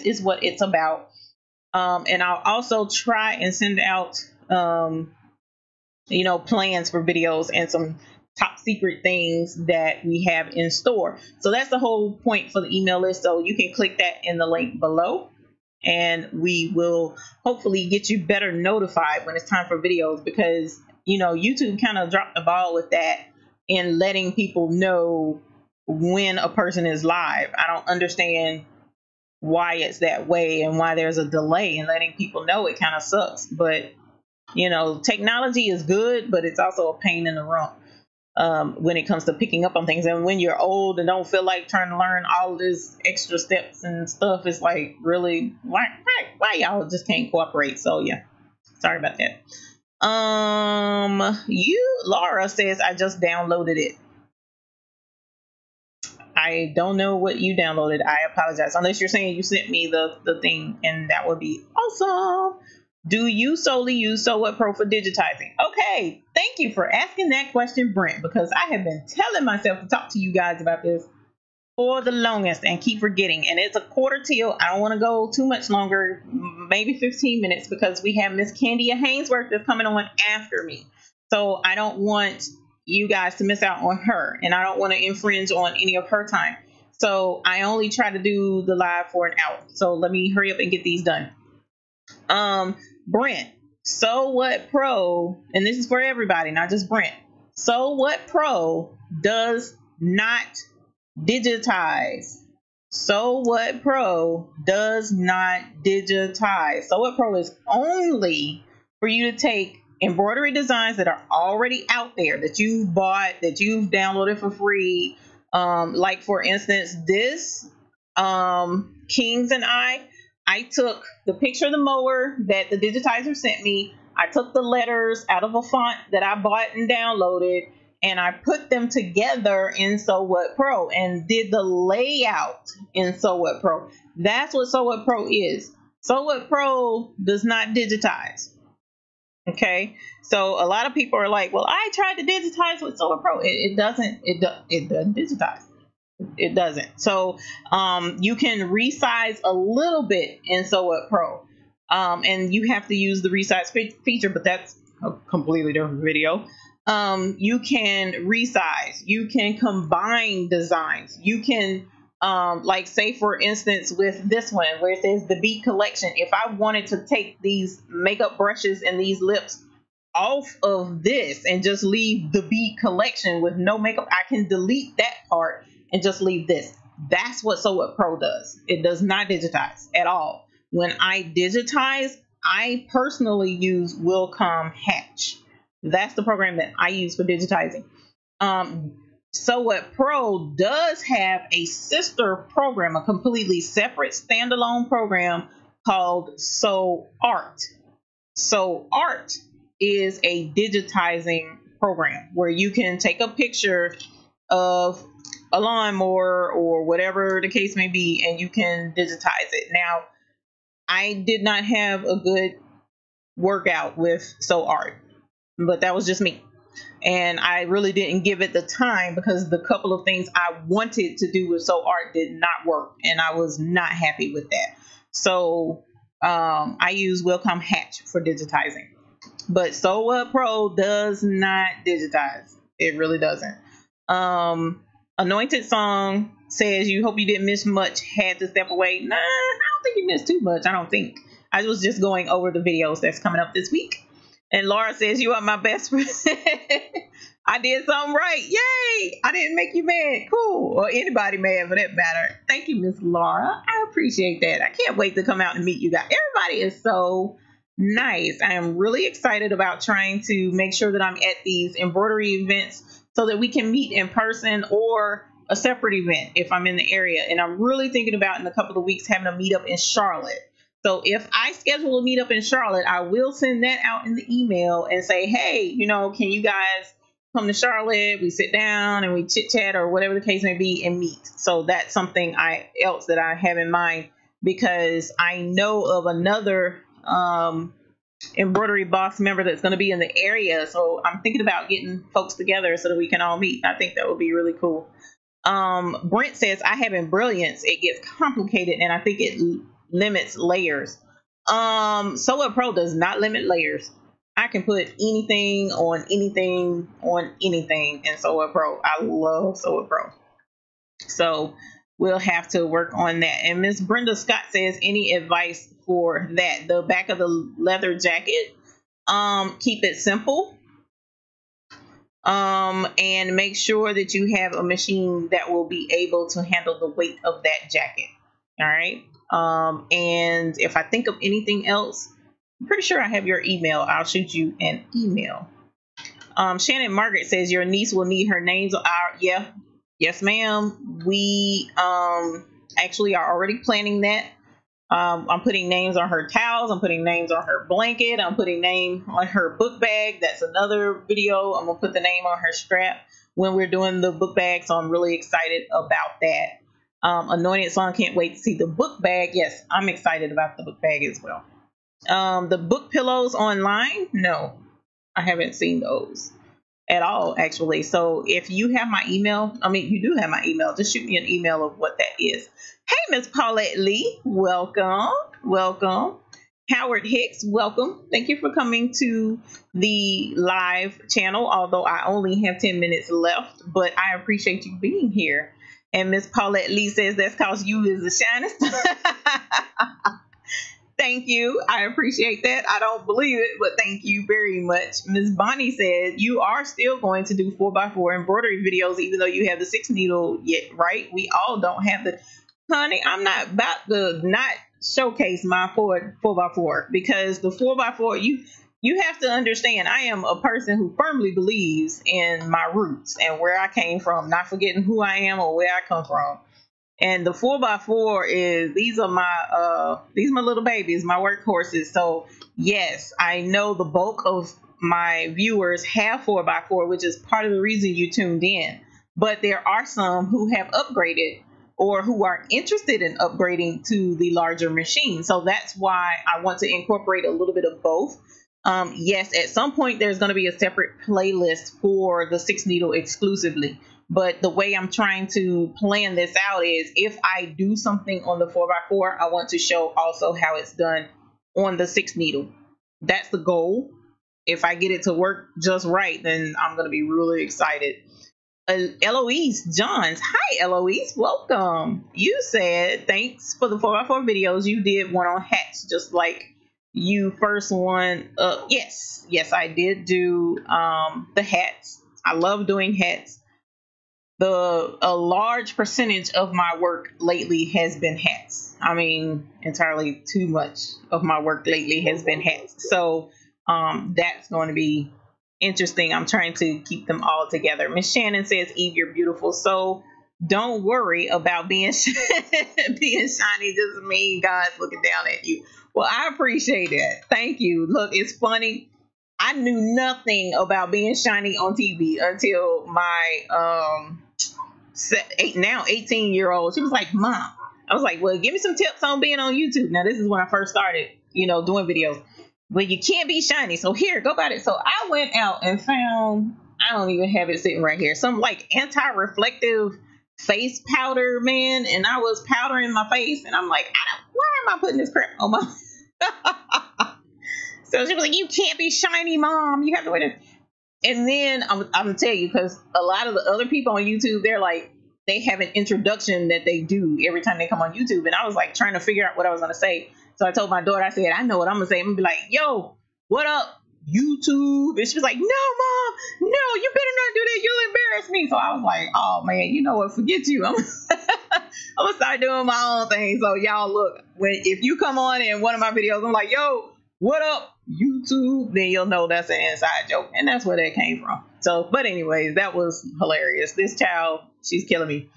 is what it's about. And I'll also try and send out you know, plans for videos and some top secret things that we have in store. So that's the whole point for the email list. So you can click that in the link below, and we will hopefully get you better notified when it's time for videos, because, you know, YouTube kind of dropped the ball with that in letting people know when a person is live. I don't understand why it's that way and why there's a delay in letting people know. It kind of sucks, but you know, technology is good, but it's also a pain in the rump when it comes to picking up on things. And when you're old and don't feel like trying to learn all this extra steps and stuff, it's like, really, why y'all just can't cooperate? So yeah, sorry about that. Laura says, I just downloaded it. I don't know what you downloaded. I apologize. Unless you're saying you sent me the thing, and that would be awesome. Do you solely use Sew What Pro for digitizing? Okay, thank you for asking that question, Brent, because I have been telling myself to talk to you guys about this for the longest and keep forgetting. And it's a quarter till. I don't want to go too much longer, maybe 15 minutes, because we have Miss Candia Hainsworth that's coming on after me. So I don't want you guys to miss out on her, and I don't want to infringe on any of her time. So I only try to do the live for an hour. So let me hurry up and get these done. Brent, Sew What Pro, and this is for everybody, not just Brent. Sew What Pro does not digitize. Sew What Pro does not digitize. Sew What Pro is only for you to take embroidery designs that are already out there, that you've bought, that you've downloaded for free. Like for instance, this Kings and I took the picture of the mower that the digitizer sent me. I took the letters out of a font that I bought and downloaded, and I put them together in Sew What Pro and did the layout in Sew What Pro. That's what Sew What Pro is. Sew What Pro does not digitize. Okay, so a lot of people are like, well, I tried to digitize with Sew What Pro. It doesn't digitize. It doesn't. So you can resize a little bit in Sew What Pro, and you have to use the resize feature, but that's a completely different video. You can resize, you can combine designs, you can like say for instance with this one where it says the Beat Collection, if I wanted to take these makeup brushes and these lips off of this and just leave the Beat Collection with no makeup, I can delete that part and just leave this. That's what Sew What Pro does. It does not digitize at all. When I digitize, I personally use Wilcom Hatch. That's the program that I use for digitizing. Sew What Pro does have a sister program, a completely separate standalone program called Sew Art. Sew Art is a digitizing program where you can take a picture of a lawnmower or whatever the case may be, and you can digitize it. Now, I did not have a good workout with Sew Art, but that was just me. And I really didn't give it the time because the couple of things I wanted to do with Sew Art did not work, and I was not happy with that. So I use Wilcom Hatch for digitizing. But Sew What Pro does not digitize. It really doesn't. Anointed Song says, you hope you didn't miss much, had to step away. Nah, I don't think you missed too much. I don't think. I was just going over the videos that's coming up this week. And Laura says, you are my best friend. I did something right. Yay! I didn't make you mad. Cool. Or anybody mad for that matter. Thank you, Miss Laura. I appreciate that. I can't wait to come out and meet you guys. Everybody is so Nice. I am really excited about trying to make sure that I'm at these embroidery events so that we can meet in person or a separate event if I'm in the area. And I'm really thinking about in a couple of weeks having a meetup in Charlotte. So if I schedule a meetup in Charlotte, I will send that out in the email and say, hey, can you guys come to Charlotte? We sit down and we chit chat or whatever the case may be and meet. So that's something else that I have in mind, because I know of another embroidery boss member that's going to be in the area. So I'm thinking about getting folks together so that we can all meet. I think that would be really cool. Brent says, I have in Brilliance. It gets complicated and I think it limits layers. Solo Pro does not limit layers. I can put anything on anything in Solo Pro. I love Solo Pro. So we'll have to work on that. And Miss Brenda Scott says, any advice for that? The back of the leather jacket, keep it simple. And make sure that you have a machine that will be able to handle the weight of that jacket. All right. And if I think of anything else, I'm pretty sure I have your email. I'll shoot you an email. Shannon Margaret says your niece will need her names. Yeah. Yes, ma'am. We actually are already planning that. I'm putting names on her towels. I'm putting names on her blanket. I'm putting name on her book bag. That's another video. I'm going to put the name on her strap when we're doing the book bag. So I'm really excited about that. Anointed Song, can't wait to see the book bag. Yes, I'm excited about the book bag as well. The book pillows online. No, I haven't seen those at all, actually. So if you have my email, you do have my email, just shoot me an email of what that is. Hey, Miss Paulette Lee, welcome. Howard Hicks, welcome. Thank you for coming to the live channel, although I only have 10 minutes left, but I appreciate you being here. And Miss Paulette Lee says that's because you is the shinest. Thank you. I appreciate that. I don't believe it, but thank you very much. Miss Bonnie said you are still going to do 4x4 embroidery videos, even though you have the 6 needle yet, right? We all don't have the, honey, I'm not about to not showcase my 4x4, because the 4x4, you have to understand, I am a person who firmly believes in my roots and where I came from, not forgetting who I am or where I come from. And the 4x4 these are my little babies, my workhorses. So yes, I know the bulk of my viewers have 4x4, which is part of the reason you tuned in. But there are some who have upgraded or who are interested in upgrading to the larger machine. So that's why I want to incorporate a little bit of both. Yes, at some point there's going to be a separate playlist for the 6 needle exclusively. But the way I'm trying to plan this out is if I do something on the 4x4, I want to show also how it's done on the 6 needle. That's the goal. If I get it to work just right, then I'm going to be really excited. Eloise Johns. Hi, Eloise. Welcome. You said thanks for the 4x4 videos. You did one on hats, just like you first one. Yes, I did do the hats. I love doing hats. A large percentage of my work lately has been hats. Entirely too much of my work lately has been hats. So that's going to be interesting. I'm trying to keep them all together. Miss Shannon says, Eve, you're beautiful. So don't worry about being being shiny. Just mean God's looking down at you. Well, I appreciate that. Thank you. Look, it's funny. I knew nothing about being shiny on TV until my now 18-year-old. She was like, Mom. I was like, well, give me some tips on being on YouTube. Now, this is when I first started, doing videos. But you can't be shiny. So here, go about it. So I went out and found, I don't even have it sitting right here, some like anti-reflective face powder, man. And I was powdering my face. And I'm like, why am I putting this crap on my... So she was like, you can't be shiny, Mom. You have to wear this. And then I'm going to tell you, because a lot of the other people on YouTube, they're like, they have an introduction that they do every time they come on YouTube. And I was like trying to figure out what I was going to say. So I told my daughter, I said, I know what I'm going to say. I'm going to be like, yo, what up, YouTube? And she was like, no, Mom, no, you better not do that. You'll embarrass me. So I was like, oh, man, you know what? Forget you. I'm going to start doing my own thing. So y'all look, if you come on in one of my videos, I'm like, yo, what up, YouTube, then you'll know that's an inside joke. And that's where that came from. So, but anyways, that was hilarious. This child, she's killing me.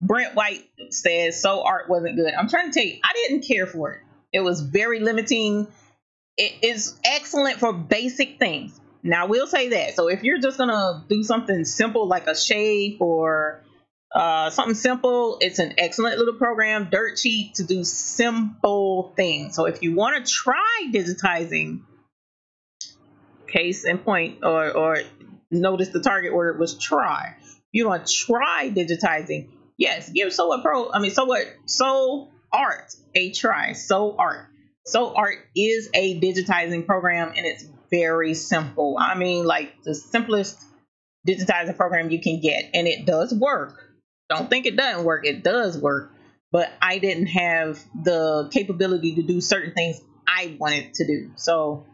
Brent White says, so art wasn't good. I'm trying to tell you, I didn't care for it. It was very limiting. It is excellent for basic things. Now, I will say that. So if you're just going to do something simple like a shape or something simple, it's an excellent little program, dirt cheap to do simple things. So if you want to try digitizing, case in point, or notice the target word was try. You want to try digitizing, yes, give So Art a try. So Art is a digitizing program, and it's very simple. I mean, like the simplest digitizing program you can get, and it does work. Don't think it doesn't work. It does work, but I didn't have the capability to do certain things I wanted to do, so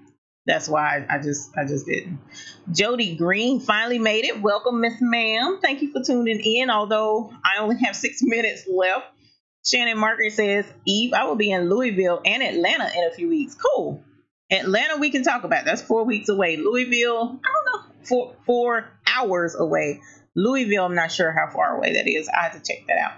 that's why I just didn't. Jody Green finally made it. Welcome, Miss Ma'am. Thank you for tuning in. Although I only have 6 minutes left. Shannon Margaret says, Eve, I will be in Louisville and Atlanta in a few weeks. Cool. Atlanta we can talk about. That's 4 weeks away. Louisville, I don't know, 4 hours away. Louisville, I'm not sure how far away that is. I have to check that out.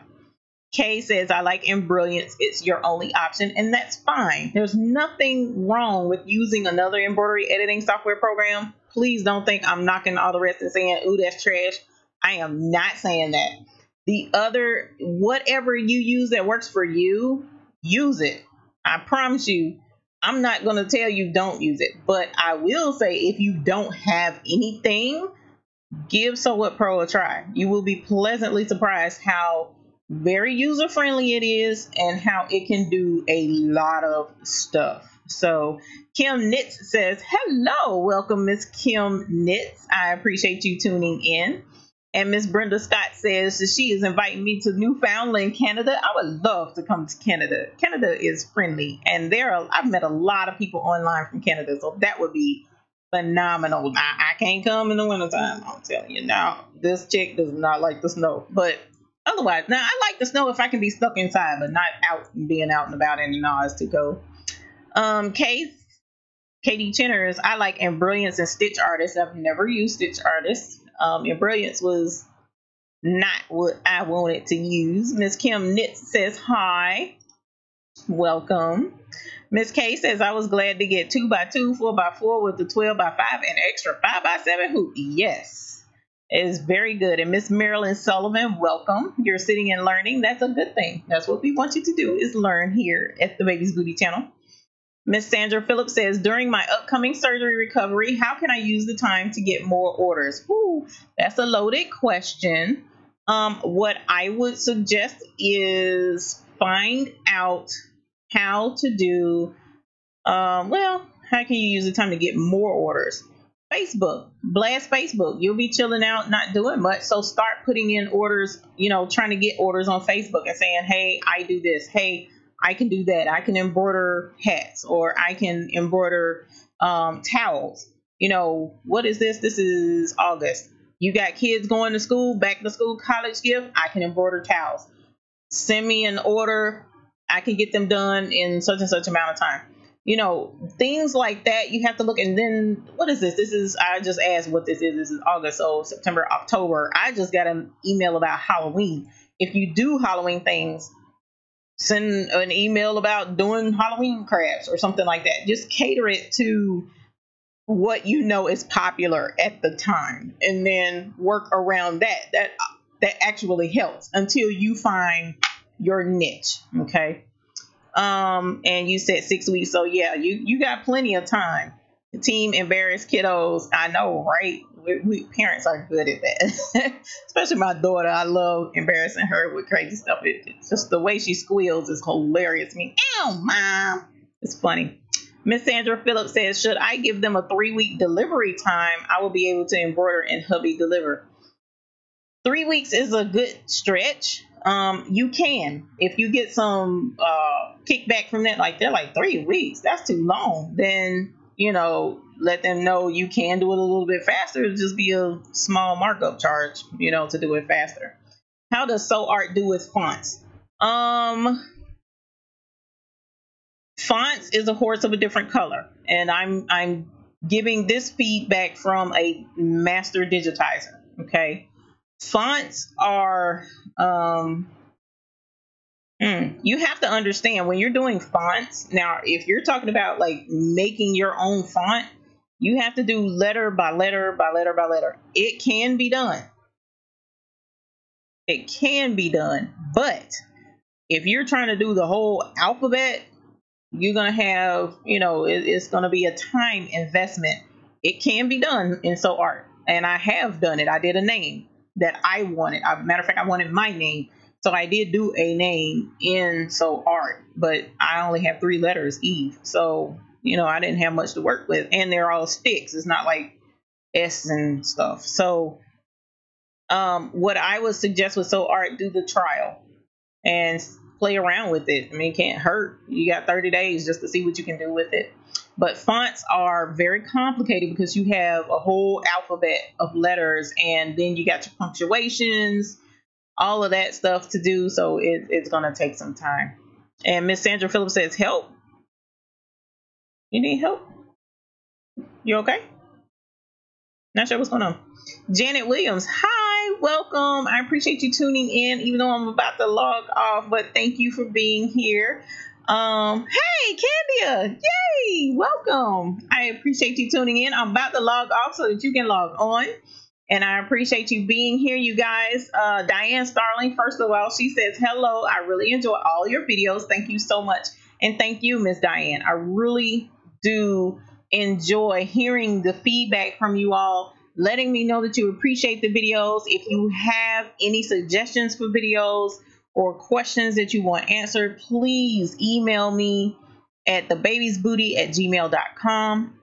Kay says, I like Embroiderers. It's your only option, and that's fine. There's nothing wrong with using another embroidery editing software program. Please don't think I'm knocking all the rest and saying, ooh, that's trash. I am not saying that. The other, whatever you use that works for you, use it. I promise you, I'm not going to tell you don't use it, but I will say if you don't have anything, give So What Pro a try. You will be pleasantly surprised how very user friendly it is and how it can do a lot of stuff. So Kim Knits says, hello, welcome Miss Kim Knits. I appreciate you tuning in. And Miss Brenda Scott says that she is inviting me to Newfoundland, Canada. I would love to come to Canada. Canada is friendly, and I've met a lot of people online from Canada, so that would be phenomenal. I can't come in the wintertime, I'm telling you. Now, this chick does not like the snow, but otherwise, now I like the snow if I can be stuck inside, but not out and being out and about, and it's too cold. Katie Cheners, I like Embrilliance and Stitch Artist. I've never used Stitch Artist. Embrilliance was not what I wanted to use. Miss Kim Knits says, hi, welcome. Miss K says, I was glad to get 2x2, 4x4 with the 12x5 and extra 5x7 hoop. Yes, it is very good. And Miss Marilyn Sullivan, welcome. You're sitting and learning. That's a good thing. That's what we want you to do, is learn here at the Baby's Booty channel. Miss Sandra Phillips says, during my upcoming surgery recovery, how can I use the time to get more orders? Ooh, that's a loaded question. What I would suggest is find out how to do, how can you use the time to get more orders? Facebook, blast Facebook. You'll be chilling out, not doing much. So start putting in orders, trying to get orders on Facebook and saying, hey, I do this. Hey, I can do that. I can embroider hats, or I can embroider towels. What is this? This is August. You got kids going to school, back to school, college gift. I can embroider towels. Send me an order. I can get them done in such and such amount of time. Things like that. You have to look. And then what is this? I just asked what this is. This is August. So September, October. I just got an email about Halloween. If you do Halloween things, send an email about doing Halloween crafts or something like that. Just cater it to what is popular at the time, and then work around that. That actually helps until you find your niche. Okay. And you said 6 weeks, so yeah, you got plenty of time. Team embarrassed kiddos. I know, right? We parents are good at that. Especially my daughter. I love embarrassing her with crazy stuff. It's just the way she squeals is hilarious. Ow, mom. It's funny. Miss Sandra Phillips says, should I give them a 3-week delivery time? I will be able to embroider and hubby deliver. 3 weeks is a good stretch. You can, if you get some kickback from that, like they're like 3 weeks, that's too long, then let them know you can do it a little bit faster. It'll just be a small markup charge, to do it faster. How does So Art do with fonts? Fonts fonts is a horse of a different color, and I'm giving this feedback from a master digitizer. Okay, fonts are you have to understand when you're doing fonts. Now, if you're talking about like making your own font, you have to do letter by letter by letter by letter. It can be done. It can be done, but if you're trying to do the whole alphabet, you're gonna have, it's gonna be a time investment. It can be done in So Art, and I have done it. I did a name that I wanted. Matter of fact, I wanted my name, so I did do a name in So Art, but I only have 3 letters, Eve. So I didn't have much to work with, and they're all sticks. It's not like S and stuff. So what I would suggest with So Art, do the trial and play around with it. I mean, it can't hurt. You got 30 days just to see what you can do with it. But fonts are very complicated because you have a whole alphabet of letters, and then you got your punctuations, all of that stuff to do. So it's going to take some time. And Miss Sandra Phillips says, help. You need help? You okay? Not sure what's going on. Janet Williams, hi, welcome. I appreciate you tuning in, even though I'm about to log off, but thank you for being here. Hey, Candia, yay, welcome. I appreciate you tuning in. I'm about to log off so that you can log on. And I appreciate you being here, you guys. Diane Starling, first of all, she says, hello, I really enjoy all your videos. Thank you so much. And thank you, Miss Diane. I really do enjoy hearing the feedback from you all, letting me know that you appreciate the videos. If you have any suggestions for videos or questions that you want answered, please email me at thebabiesbooty@gmail.com.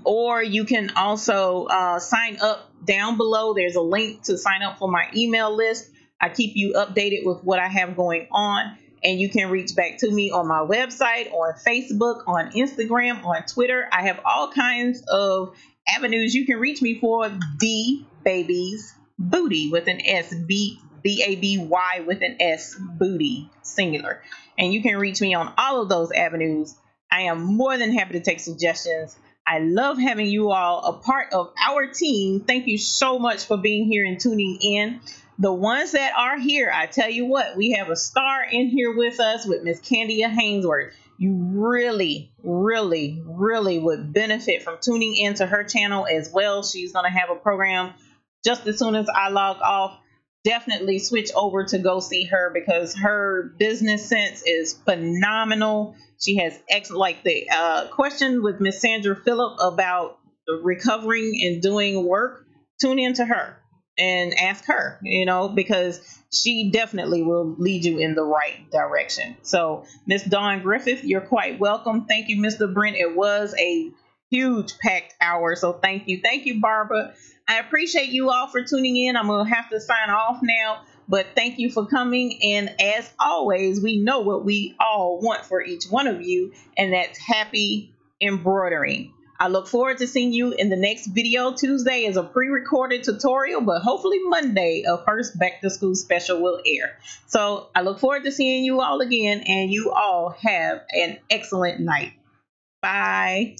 Or you can also sign up down below. There's a link to sign up for my email list. I keep you updated with what I have going on. And you can reach back to me on my website, on Facebook, on Instagram, on Twitter. I have all kinds of avenues you can reach me for. The Babies Booty with an S, B-A-B-Y with an S, Booty, singular. And you can reach me on all of those avenues. I am more than happy to take suggestions. I love having you all a part of our team. Thank you so much for being here and tuning in. The ones that are here, I tell you what, we have a star in here with us with Miss Candia Hainsworth. You really, really, really would benefit from tuning into her channel as well. She's going to have a program just as soon as I log off. Definitely switch over to go see her because her business sense is phenomenal. She has excellent, like the question with Miss Sandra Phillip about recovering and doing work. Tune into her and ask her, because she definitely will lead you in the right direction. So Miss Dawn Griffith, you're quite welcome. Thank you, Mr. Brent. It was a huge packed hour. So thank you. Thank you, Barbara. I appreciate you all for tuning in. I'm going to have to sign off now, but thank you for coming. And as always, we know what we all want for each one of you, and that's happy embroidering. I look forward to seeing you in the next video. Tuesday is a pre-recorded tutorial, but hopefully Monday, a first back to school special will air. So I look forward to seeing you all again, and you all have an excellent night. Bye.